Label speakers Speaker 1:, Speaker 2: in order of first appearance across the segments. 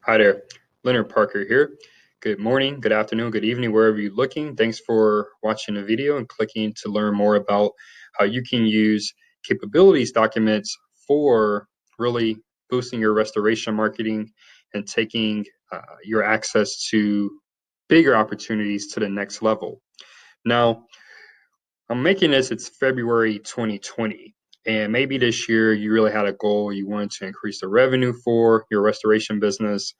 Speaker 1: Hi there, Leonard Parker here. Good morning, good afternoon, good evening, wherever you're looking. Thanks for watching the video and clicking to learn more about how you can use capabilities documents for really boosting your restoration marketing and taking your access to bigger opportunities to the next level. Now, I'm making this, it's February 2020. And maybe this year you really had a goal, you wanted to increase the revenue for your restoration business.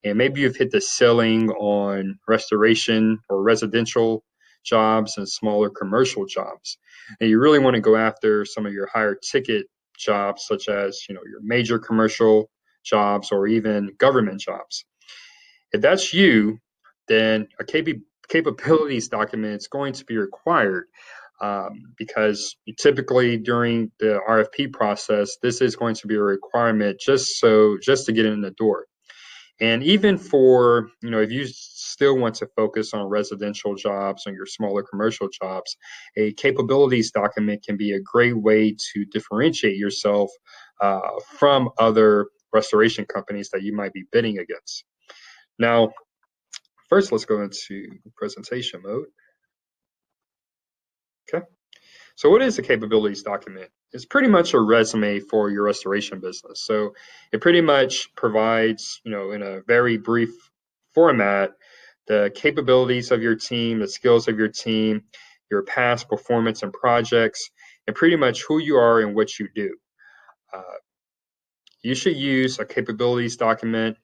Speaker 1: And maybe you've hit the ceiling on restoration or residential jobs and smaller commercial jobs. And you really want to go after some of your higher ticket jobs, such as your major commercial jobs or even government jobs. If that's you, then a capabilities document is going to be required because typically during the RFP process, this is going to be a requirement just to get in the door. And even for, if you still want to focus on residential jobs and your smaller commercial jobs, a capabilities document can be a great way to differentiate yourself from other restoration companies that you might be bidding against. Now, first, let's go into presentation mode. Okay. So what is a capabilities document? It's pretty much a resume for your restoration business. So it pretty much provides, in a very brief format, the capabilities of your team, the skills of your team, your past performance and projects, and pretty much who you are and what you do. Uh, you should use a capabilities document,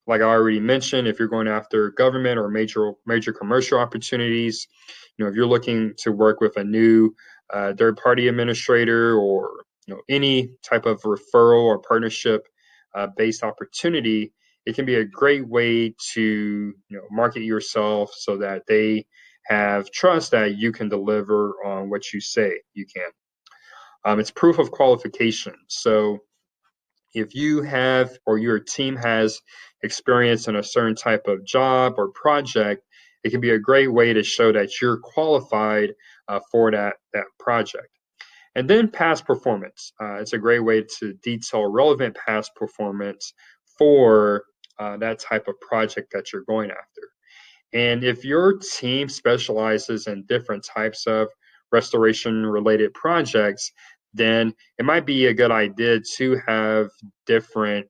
Speaker 1: like I already mentioned, if you're going after government or major commercial opportunities, if you're looking to work with a new third-party administrator or any type of referral or partnership based opportunity, it can be a great way to market yourself so that they have trust that you can deliver on what you say you can. It's proof of qualification. So if you have or your team has experience in a certain type of job or project, it can be a great way to show that you're qualified for that project. And then past performance. It's a great way to detail relevant past performance for that type of project that you're going after. And if your team specializes in different types of restoration related projects, then it might be a good idea to have different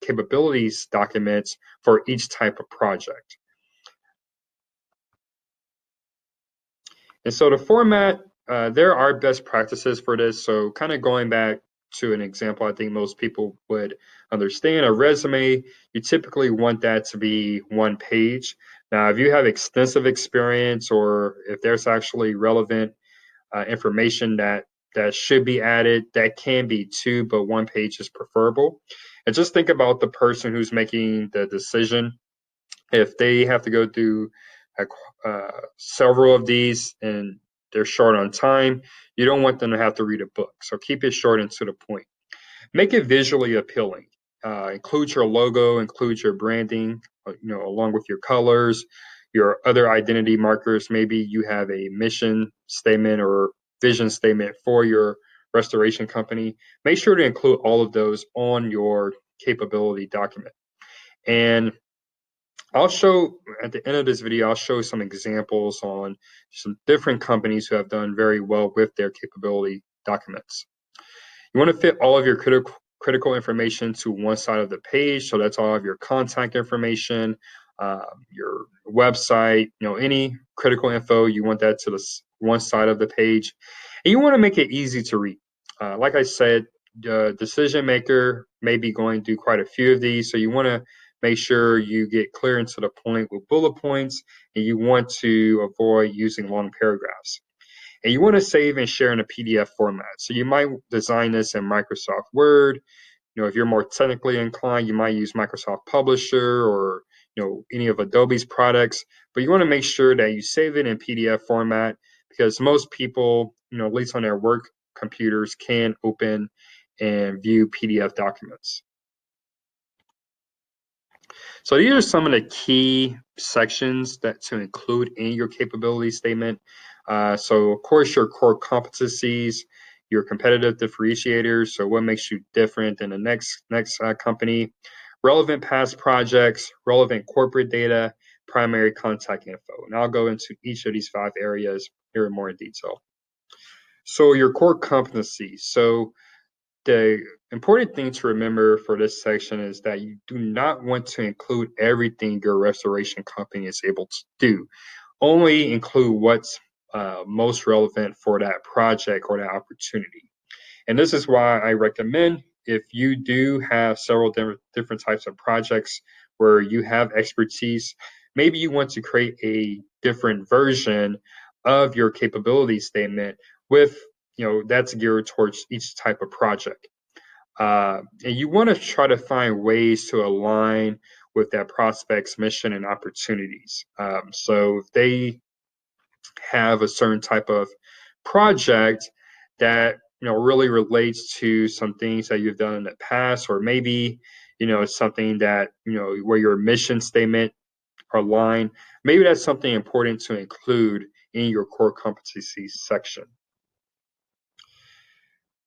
Speaker 1: capabilities documents for each type of project. And so the format, there are best practices for this. So kind of going back to an example I think most people would understand, a resume, you typically want that to be one page. Now, if you have extensive experience or if there's actually relevant information that should be added, that can be two, but one page is preferable. And just think about the person who's making the decision. If they have to go through several of these and they're short on time, you don't want them to have to read a book. So keep it short and to the point. Make it visually appealing. Include your logo, include your branding, along with your colors, your other identity markers. Maybe you have a mission statement or vision statement for your restoration company. Make sure to include all of those on your capability document. And I'll show at the end of this video, I'll show some examples on some different companies who have done very well with their capability documents. You want to fit all of your critical information to one side of the page. So that's all of your contact information, your website, any critical info, you want that to the one side of the page. And you want to make it easy to read. Like I said, the decision maker may be going through quite a few of these. So you want to make sure you get clear and to the point with bullet points, and you want to avoid using long paragraphs. And you want to save and share in a PDF format. So you might design this in Microsoft Word. If you're more technically inclined, you might use Microsoft Publisher or any of Adobe's products. But you want to make sure that you save it in PDF format because most people, at least on their work computers, can open and view PDF documents. So these are some of the key sections that to include in your capability statement. So of course, your core competencies, your competitive differentiators. So what makes you different than the next company? relevant past projects, relevant corporate data, primary contact info. And I'll go into each of these 5 areas here in more detail. So your core competencies. So the important thing to remember for this section is that you do not want to include everything your restoration company is able to do. Only include what's most relevant for that project or that opportunity. And this is why I recommend, if you do have several different types of projects where you have expertise, maybe you want to create a different version of your capability statement with, that's geared towards each type of project. And you want to try to find ways to align with that prospect's mission and opportunities. So if they have a certain type of project that really relates to some things that you've done in the past, or maybe it's something that where your mission statement are aligned, maybe that's something important to include in your core competencies section.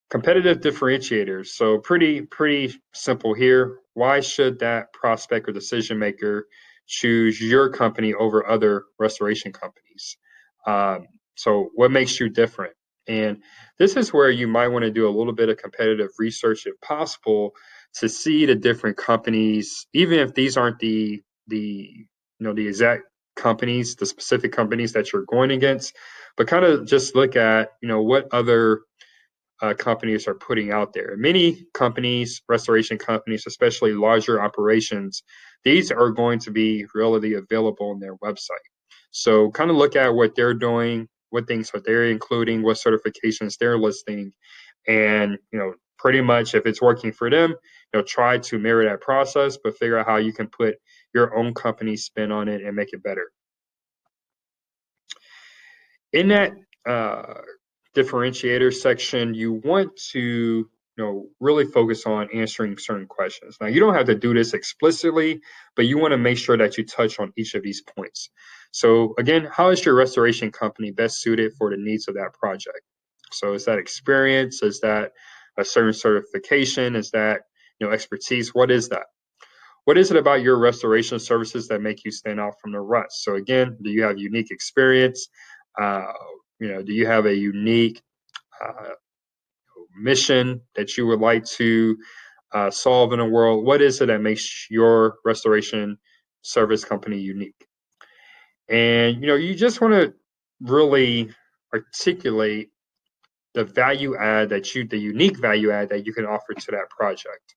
Speaker 1: Competitive differentiators. So pretty simple here. Why should that prospect or decision maker choose your company over other restoration companies? So what makes you different? And this is where you might want to do a little bit of competitive research if possible to see the different companies, even if these aren't the exact companies, the specific companies that you're going against, but kind of just look at what other companies are putting out there. Many companies, restoration companies, especially larger operations, these are going to be readily available on their website. So kind of look at what they're doing, what things are they including, what certifications they're listing, and pretty much if it's working for them, try to mirror that process, but figure out how you can put your own company spin on it and make it better. In that differentiator section, you want to really focus on answering certain questions. Now, you don't have to do this explicitly, but you want to make sure that you touch on each of these points. So again, how is your restoration company best suited for the needs of that project? So is that experience? Is that a certain certification? Is that expertise? What is that? What is it about your restoration services that make you stand out from the rest? So again, do you have unique experience? Do you have a unique mission that you would like to solve in the world? What is it that makes your restoration service company unique? And you just want to really articulate the the unique value add that you can offer to that project.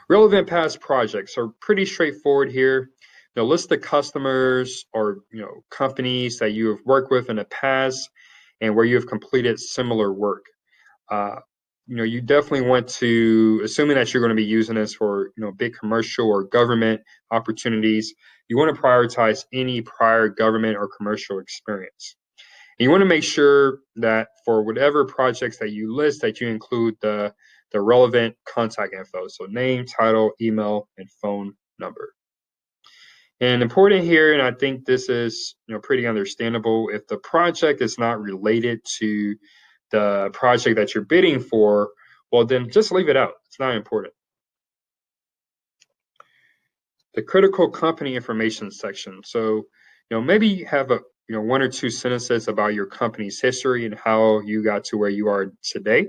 Speaker 1: Relevant past projects are pretty straightforward here. List the customers or companies that you have worked with in the past and where you have completed similar work. You definitely want to, assuming that you're going to be using this for big commercial or government opportunities, you want to prioritize any prior government or commercial experience. And you want to make sure that for whatever projects that you list, that you include the relevant contact info, so name, title, email, and phone number. And important here, and I think this is pretty understandable, if the project is not related to the project that you're bidding for, well, then just leave it out. It's not important. The critical company information section. So, maybe you have a one or two sentences about your company's history and how you got to where you are today.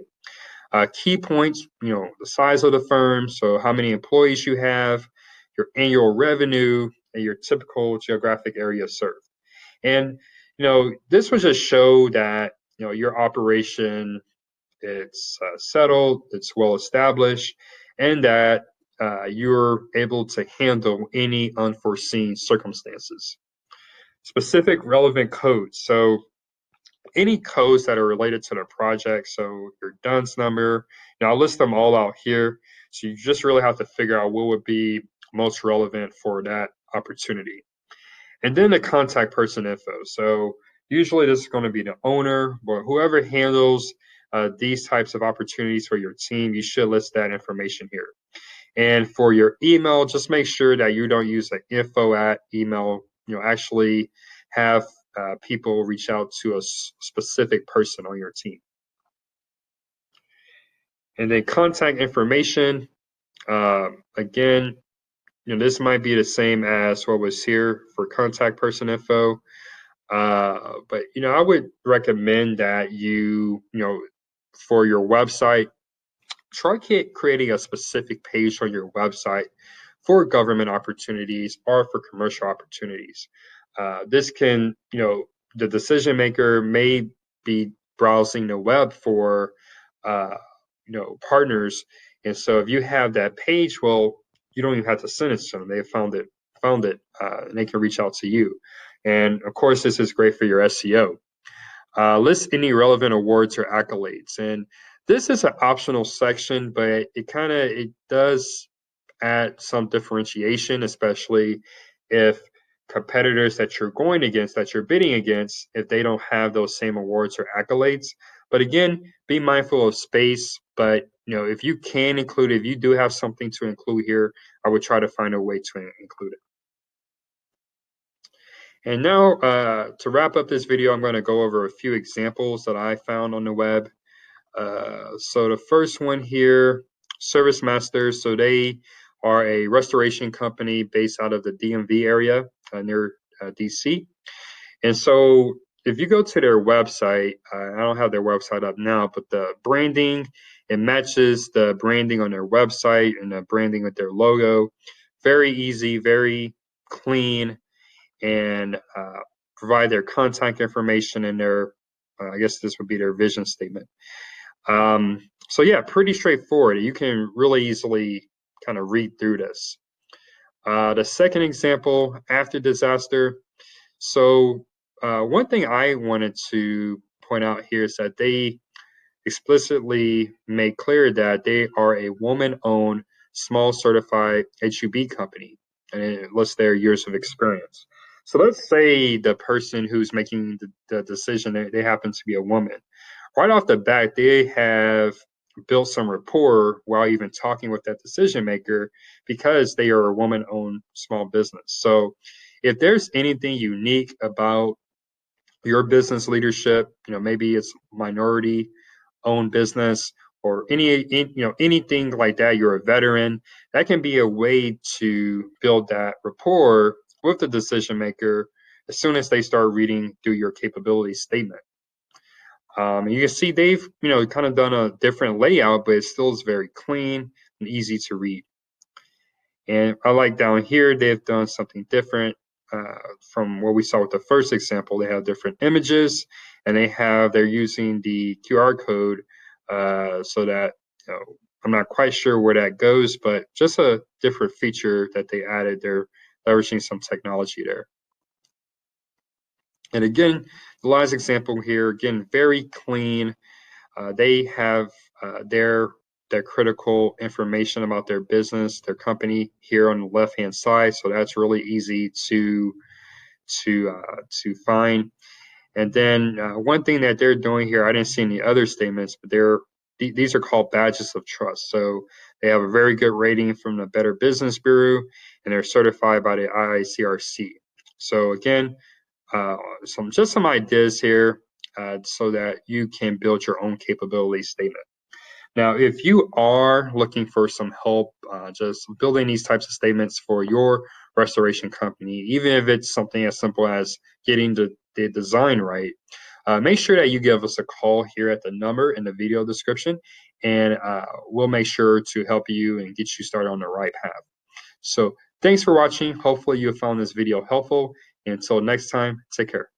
Speaker 1: Key points, the size of the firm, so how many employees you have, your annual revenue, and your typical geographic area served. And, this will just show that, your operation, it's settled, it's well established, and that you're able to handle any unforeseen circumstances. Specific relevant codes. So any codes that are related to the project, so your DUNS number, I'll list them all out here. So you just really have to figure out what would be most relevant for that opportunity. And then the contact person info. So usually this is going to be the owner, but whoever handles these types of opportunities for your team, you should list that information here. And for your email, just make sure that you don't use like info at email. Actually have people reach out to a specific person on your team. And then contact information. Again, this might be the same as what was here for contact person info. But I would recommend that for your website, try creating a specific page on your website for government opportunities or for commercial opportunities. This can, the decision maker may be browsing the web for, partners, and so if you have that page, well, you don't even have to send it to them. They found it, and they can reach out to you. And of course, this is great for your SEO. List any relevant awards or accolades. And this is an optional section, but it does add some differentiation, especially if competitors that you're going against, that you're bidding against, if they don't have those same awards or accolades. But again, be mindful of space. But if you can include it, if you do have something to include here, I would try to find a way to include it. And now, to wrap up this video, I'm going to go over a few examples that I found on the web. So the first one here, Service Masters. So they are a restoration company based out of the DMV area near DC. And so if you go to their website, I don't have their website up now, but the branding, it matches the branding on their website and the branding with their logo. Very easy, very clean, and provide their contact information and their, I guess this would be their vision statement. So yeah, pretty straightforward. You can really easily kind of read through this. The second example, after disaster. So one thing I wanted to point out here is that they explicitly make clear that they are a woman-owned, small certified HUB company, and it lists their years of experience. So let's say the person who's making the decision, they happen to be a woman. Right off the bat, they have built some rapport while even talking with that decision maker because they are a woman-owned small business. So if there's anything unique about your business leadership, maybe it's minority own business or anything like that, you're a veteran, that can be a way to build that rapport with the decision maker as soon as they start reading through your capability statement. You can see they've kind of done a different layout, but it still is very clean and easy to read. And I like down here they've done something different from what we saw with the first example. They have different images, and they're using the QR code so that I'm not quite sure where that goes, but just a different feature that they added. They're leveraging some technology there. And again, the last example here, again, very clean. They have their critical information about their business, their company here on the left-hand side. So that's really easy to find. And then one thing that they're doing here, I didn't see any other statements, but these are called badges of trust. So they have a very good rating from the Better Business Bureau, and they're certified by the IICRC. So again, some ideas here so that you can build your own capability statement. Now, if you are looking for some help just building these types of statements for your restoration company, even if it's something as simple as getting the design right, make sure that you give us a call here at the number in the video description, and we'll make sure to help you and get you started on the right path. So thanks for watching. Hopefully you found this video helpful. Until next time, take care.